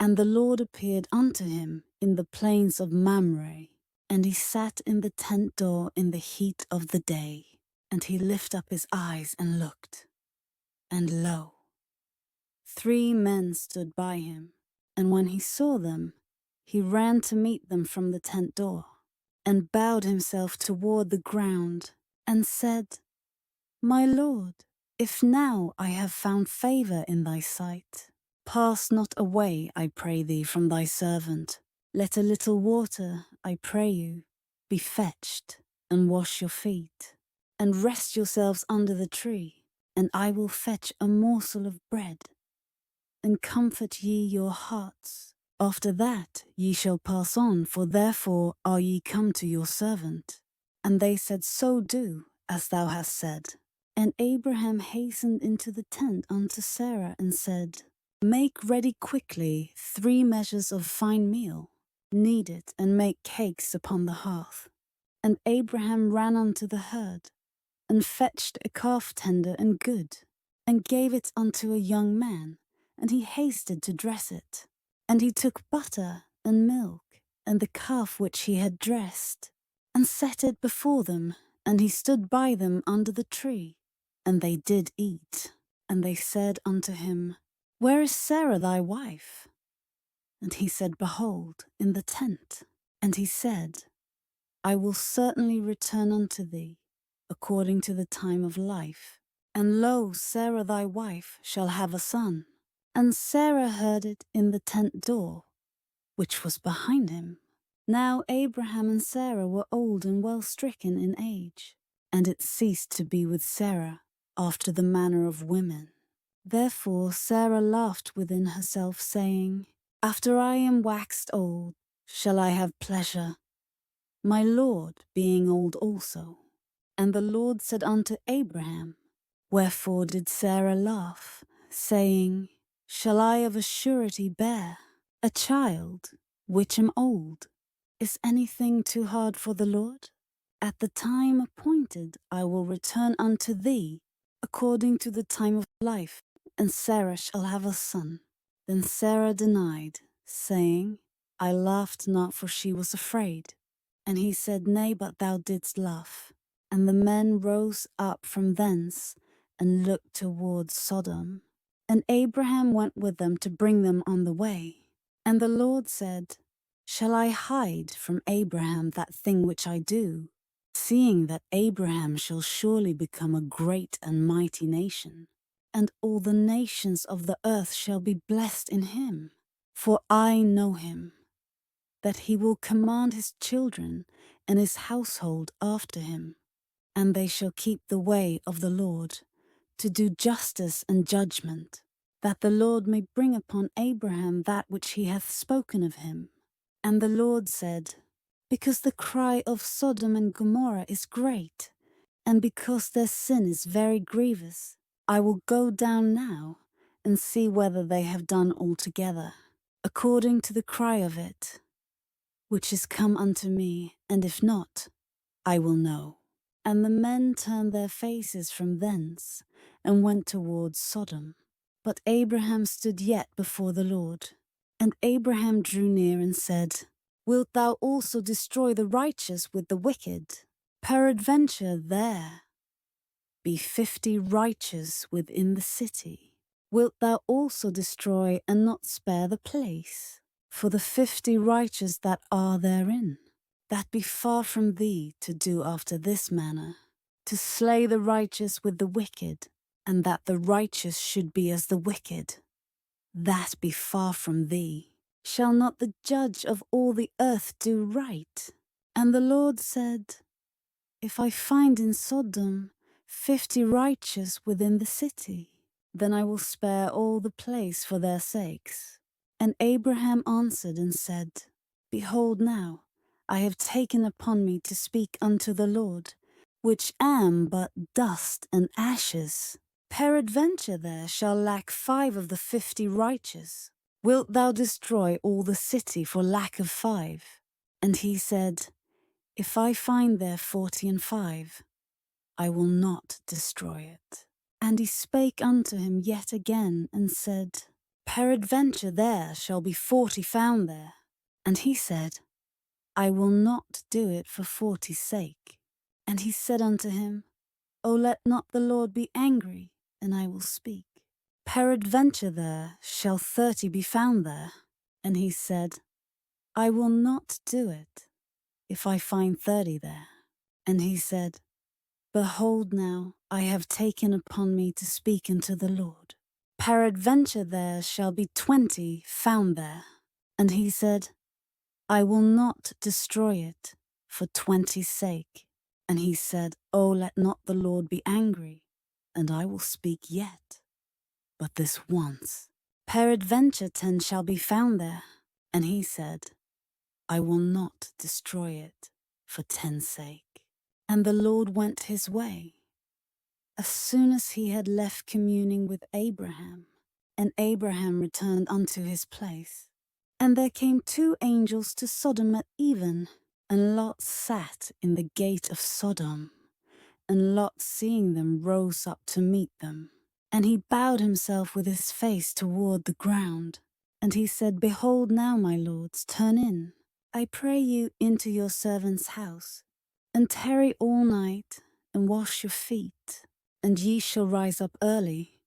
And the Lord appeared unto him in the plains of Mamre, and he sat in the tent door in the heat of the day. And he lifted up his eyes and looked, and lo, 3 men stood by him. And when he saw them, he ran to meet them from the tent door, and bowed himself toward the ground, and said, My Lord, if now I have found favor in thy sight, pass not away, I pray thee, from thy servant. Let a little water, I pray you, be fetched, and wash your feet, and rest yourselves under the tree, and I will fetch a morsel of bread, and comfort ye your hearts. After that ye shall pass on, for therefore are ye come to your servant. And they said, So do, as thou hast said. And Abraham hastened into the tent unto Sarah, and said, Make ready quickly 3 measures of fine meal, knead it, and make cakes upon the hearth. And Abraham ran unto the herd, and fetched a calf tender and good, and gave it unto a young man, and he hasted to dress it. And he took butter and milk, and the calf which he had dressed, and set it before them, and he stood by them under the tree. And they did eat. And they said unto him, Where is Sarah thy wife? And he said, Behold, in the tent. And he said, I will certainly return unto thee, according to the time of life. And lo, Sarah thy wife shall have a son. And Sarah heard it in the tent door, which was behind him. Now Abraham and Sarah were old and well stricken in age, and it ceased to be with Sarah after the manner of women. Therefore Sarah laughed within herself, saying, After I am waxed old, shall I have pleasure, my Lord being old also? And the Lord said unto Abraham, Wherefore did Sarah laugh, saying, Shall I of a surety bear a child, which am old? Is anything too hard for the Lord? At the time appointed I will return unto thee, according to the time of life, and Sarah shall have a son. Then Sarah denied, saying, I laughed not, for she was afraid. And he said, Nay, but thou didst laugh. And the men rose up from thence, and looked towards Sodom. And Abraham went with them to bring them on the way. And the Lord said, Shall I hide from Abraham that thing which I do, seeing that Abraham shall surely become a great and mighty nation, and all the nations of the earth shall be blessed in him? For I know him, that he will command his children and his household after him, and they shall keep the way of the Lord, to do justice and judgment, that the Lord may bring upon Abraham that which he hath spoken of him. And the Lord said, Because the cry of Sodom and Gomorrah is great, and because their sin is very grievous, I will go down now, and see whether they have done altogether, according to the cry of it, which is come unto me, and if not, I will know. And the men turned their faces from thence, and went towards Sodom. But Abraham stood yet before the Lord. And Abraham drew near and said, Wilt thou also destroy the righteous with the wicked? Peradventure there be 50 righteous within the city. Wilt thou also destroy and not spare the place for the 50 righteous that are therein? That be far from thee to do after this manner, to slay the righteous with the wicked, and that the righteous should be as the wicked. That be far from thee. Shall not the judge of all the earth do right? And the Lord said, If I find in Sodom 50 righteous within the city, then I will spare all the place for their sakes. And Abraham answered and said, Behold now, I have taken upon me to speak unto the Lord, which am but dust and ashes. Peradventure there shall lack 5 of the 50 righteous. Wilt thou destroy all the city for lack of 5? And he said, If I find there 45, I will not destroy it. And he spake unto him yet again, and said, Peradventure there shall be 40 found there. And he said, I will not do it for 40's sake. And he said unto him, O let not the Lord be angry, and I will speak. Peradventure there shall 30 be found there. And he said, I will not do it, if I find 30 there. And he said, Behold now, I have taken upon me to speak unto the Lord. Peradventure there shall be 20 found there. And he said, I will not destroy it for 20's sake. And he said, O let not the Lord be angry, and I will speak yet, but this once. Peradventure 10 shall be found there. And he said, I will not destroy it for 10's sake. And the Lord went his way. As soon as he had left communing with Abraham, and Abraham returned unto his place. And there came 2 angels to Sodom at even, and Lot sat in the gate of Sodom. And Lot, seeing them, rose up to meet them. And he bowed himself with his face toward the ground. And he said, Behold now, my lords, turn in, I pray you, into your servant's house, and tarry all night, and wash your feet, and ye shall rise up early,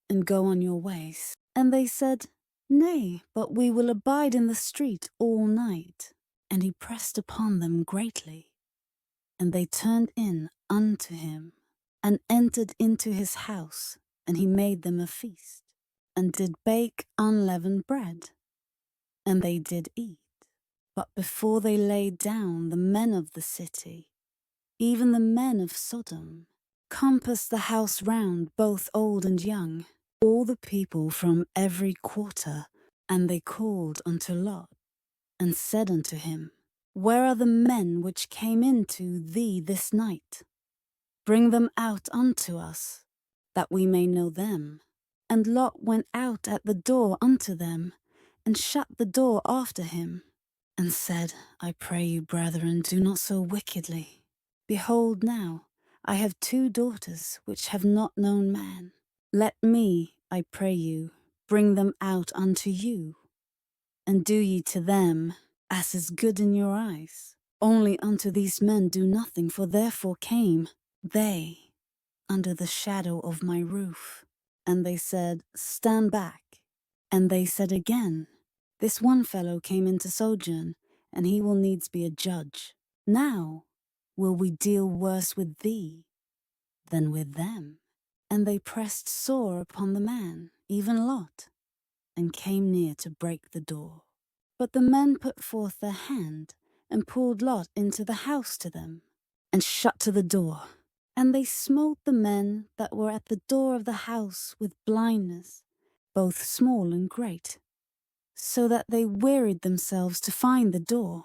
and go on your ways. And they said, Nay, but we will abide in the street all night. And he pressed upon them greatly. And they turned in unto him, and entered into his house, and he made them a feast, and did bake unleavened bread. And they did eat. But before they laid down, the men of the city, even the men of Sodom, compassed the house round, both old and young, all the people from every quarter. And they called unto Lot, and said unto him, Where are the men which came in to thee this night? Bring them out unto us, that we may know them. And Lot went out at the door unto them, and shut the door after him, and said, I pray you, brethren, do not so wickedly. Behold now, I have 2 daughters which have not known man. Let me, I pray you, bring them out unto you, and do ye to them as is good in your eyes. Only unto these men do nothing, for therefore came they under the shadow of my roof. And they said, Stand back. And they said again, This one fellow came into sojourn, and he will needs be a judge. Now will we deal worse with thee than with them. And they pressed sore upon the man, even Lot, and came near to break the door. But the men put forth their hand, and pulled Lot into the house to them, and shut to the door. And they smote the men that were at the door of the house with blindness, both small and great, so that they wearied themselves to find the door.